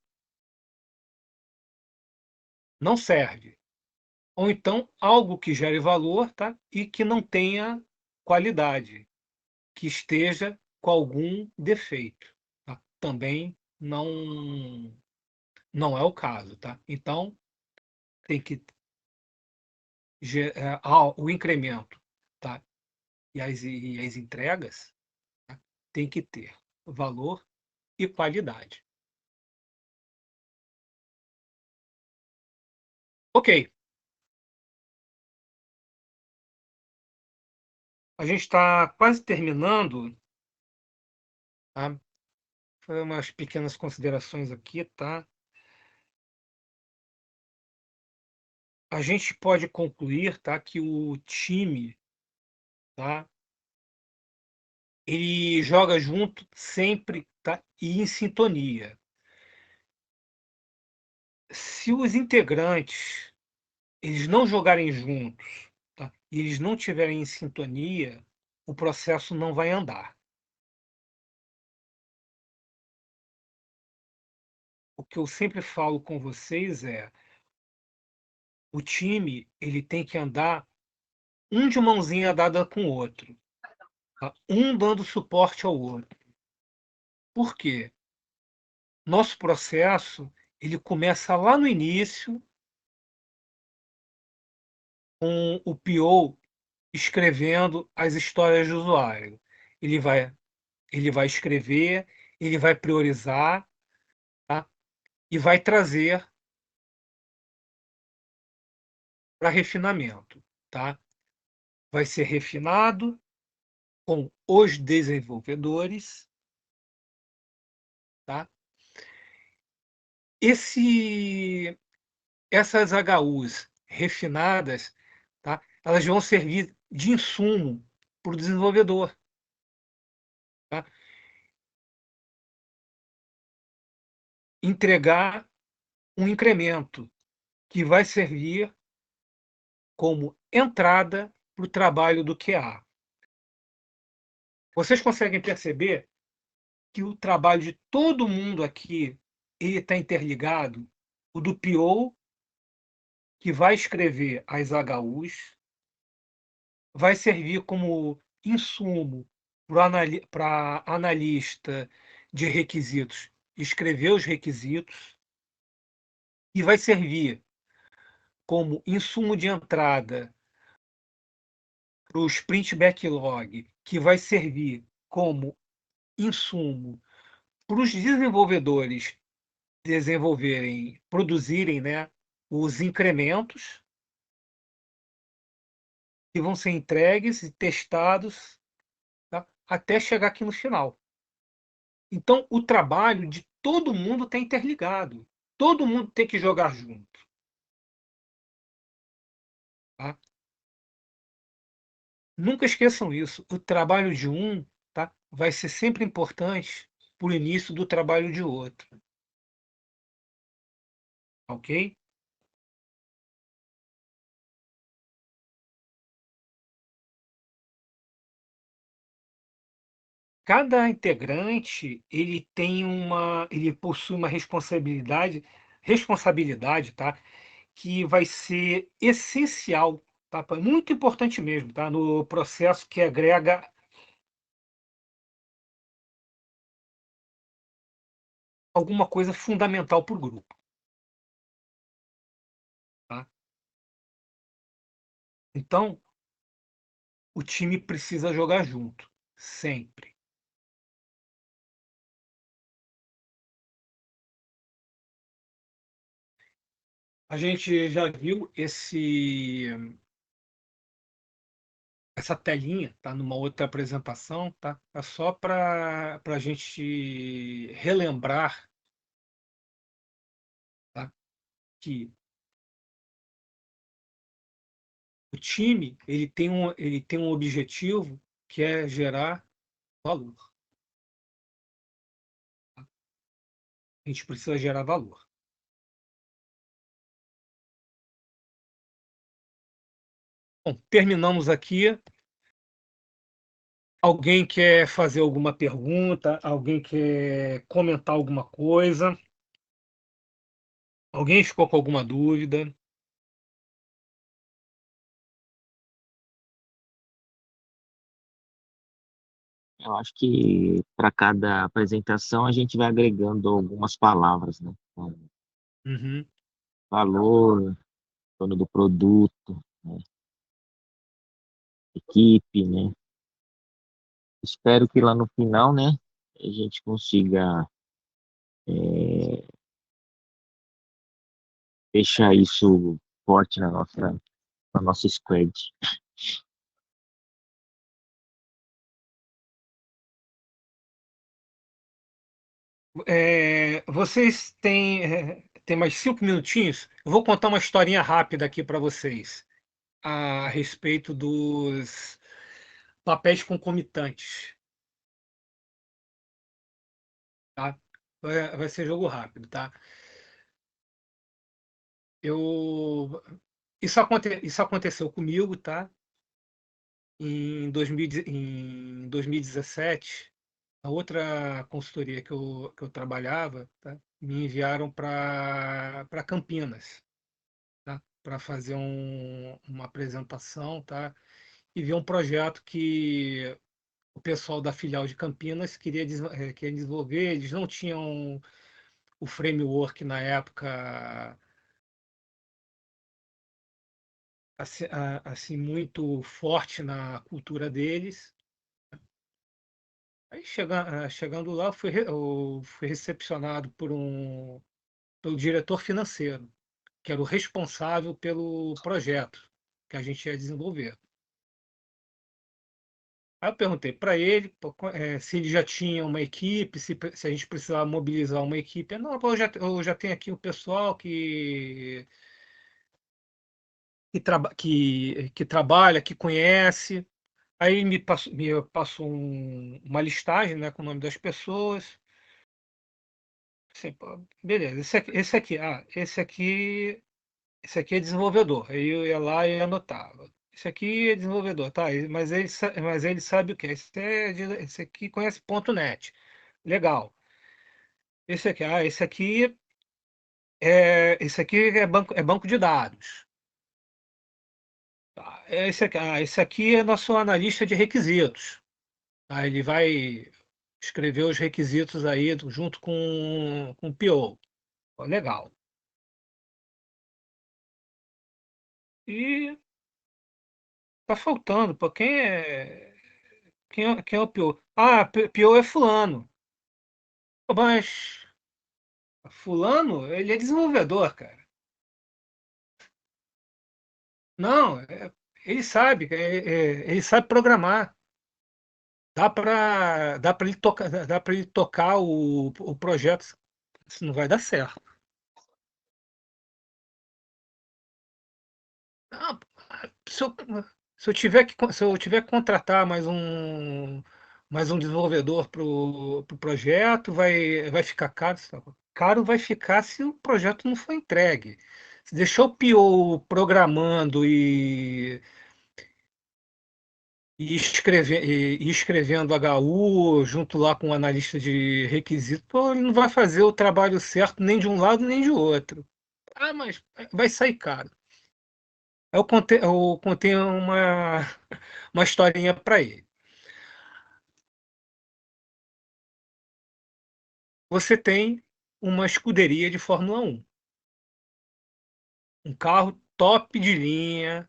não serve. Ou então, algo que gere valor, tá? E que não tenha qualidade, que esteja com algum defeito. Tá? Também não é o caso. Tá? Então, tem que o incremento, tá? E as entregas, tá? Tem que ter valor e qualidade. Ok, a gente está quase terminando. Tá? Foi umas pequenas considerações aqui, tá? A gente pode concluir, tá, que o time, tá, ele joga junto sempre, tá, e em sintonia. Se os integrantes eles não jogarem juntos, tá, e eles não tiverem em sintonia, o processo não vai andar. O que eu sempre falo com vocês é o time ele tem que andar um de mãozinha dada com o outro, tá? Um dando suporte ao outro. Por quê? Nosso processo ele começa lá no início com o PO escrevendo as histórias do usuário. Ele vai, ele vai escrever, ele vai priorizar, tá? E vai trazer para refinamento, tá? Vai ser refinado com os desenvolvedores, tá? Essas HUs refinadas, tá? Elas vão servir de insumo para o desenvolvedor, tá? Entregar um incremento que vai servir como entrada para o trabalho do QA. Vocês conseguem perceber que o trabalho de todo mundo aqui ele está interligado? O do PO, que vai escrever as HUs, vai servir como insumo para analista de requisitos escrever os requisitos, e vai servir como insumo de entrada para o sprint backlog, que vai servir como insumo para os desenvolvedores produzirem, né, os incrementos que vão ser entregues e testados, tá, até chegar aqui no final. Então, o trabalho de todo mundo está interligado. Todo mundo tem que jogar junto. Tá? Nunca esqueçam isso. O trabalho de um, tá, vai ser sempre importante para o início do trabalho de outro. Ok? Cada integrante ele possui uma responsabilidade, tá? Que vai ser essencial, tá? Muito importante mesmo, tá? No processo que agrega alguma coisa fundamental para o grupo, tá? Então, o time precisa jogar junto, sempre. A gente já viu essa telinha, tá? Numa outra apresentação, tá? É só para a gente relembrar, tá? Que o time ele tem um objetivo que é gerar valor. Tá? A gente precisa gerar valor. Bom, terminamos aqui. Alguém quer fazer alguma pergunta? Alguém quer comentar alguma coisa? Alguém ficou com alguma dúvida? Eu acho que para cada apresentação a gente vai agregando algumas palavras, né? Como Uhum. valor, dono do produto, né? Equipe, né? Espero que lá no final, né, a gente consiga deixar isso forte na nossa squad. Vocês têm mais 5 minutinhos? Eu vou contar uma historinha rápida aqui para vocês a respeito dos papéis concomitantes, tá? Vai ser jogo rápido, tá? Eu, isso aconteceu comigo, tá? Em 2017, a outra consultoria que eu trabalhava, tá? Me enviaram para Campinas, tá? para fazer uma apresentação, tá? E ver um projeto que o pessoal da filial de Campinas queria desenvolver. Eles não tinham o framework na época assim muito forte na cultura deles. Aí chegando lá, eu fui recepcionado pelo diretor financeiro, que era o responsável pelo projeto que a gente ia desenvolver. Aí eu perguntei para ele se ele já tinha uma equipe, se a gente precisava mobilizar uma equipe. Não, eu já tenho aqui o pessoal que trabalha, que conhece. Aí me passou uma listagem, né, com o nome das pessoas. Assim, pô, beleza, esse aqui é desenvolvedor. Aí eu ia lá e anotava. Esse aqui é desenvolvedor, tá? Mas ele sabe o que é. Esse aqui conhece .NET. Legal. Esse aqui é banco de dados. Tá? Esse aqui é nosso analista de requisitos. Aí ele vai escrever os requisitos aí junto com o PO. Pô, legal. E tá faltando, pô, quem é o PO? Ah, PO é fulano. Pô, mas fulano, ele é desenvolvedor, cara. Não, ele sabe programar. Dá para ele tocar o projeto. Isso não vai dar certo. Ah, se eu, se eu tiver que contratar mais um desenvolvedor para o projeto, vai ficar caro. Caro vai ficar se o projeto não for entregue. Se deixou o PO programando e escrevendo HU junto lá com o analista de requisito, pô, ele não vai fazer o trabalho certo nem de um lado nem de outro. Ah, mas vai sair caro. Eu contei uma historinha para ele. Você tem uma escuderia de Fórmula 1, um carro top de linha,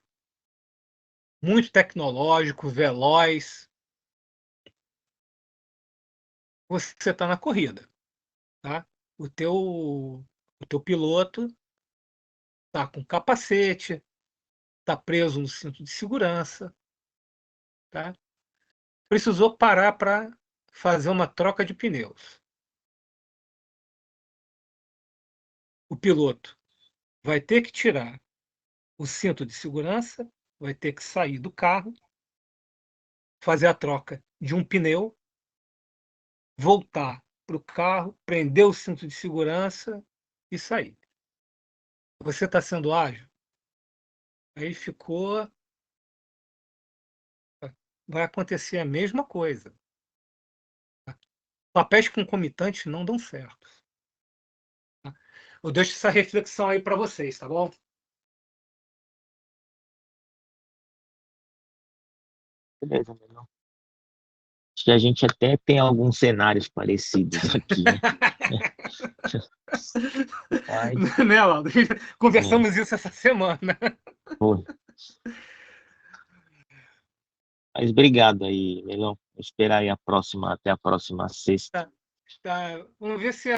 muito tecnológico, veloz. Você está na corrida, tá? O teu piloto está com capacete, está preso no cinto de segurança, tá? Precisou parar para fazer uma troca de pneus. O piloto vai ter que tirar o cinto de segurança, vai ter que sair do carro, fazer a troca de um pneu, voltar para o carro, prender o cinto de segurança e sair. Você está sendo ágil? Aí ficou. Vai acontecer a mesma coisa. Papéis concomitantes não dão certo. Eu deixo essa reflexão aí para vocês, tá bom? Beleza, Melão. Acho que a gente até tem alguns cenários parecidos aqui, né? Mas, Né, Laudo? Conversamos isso essa semana. foi. Mas obrigado aí, Melão. Vou esperar aí até a próxima sexta. Tá. Vamos ver se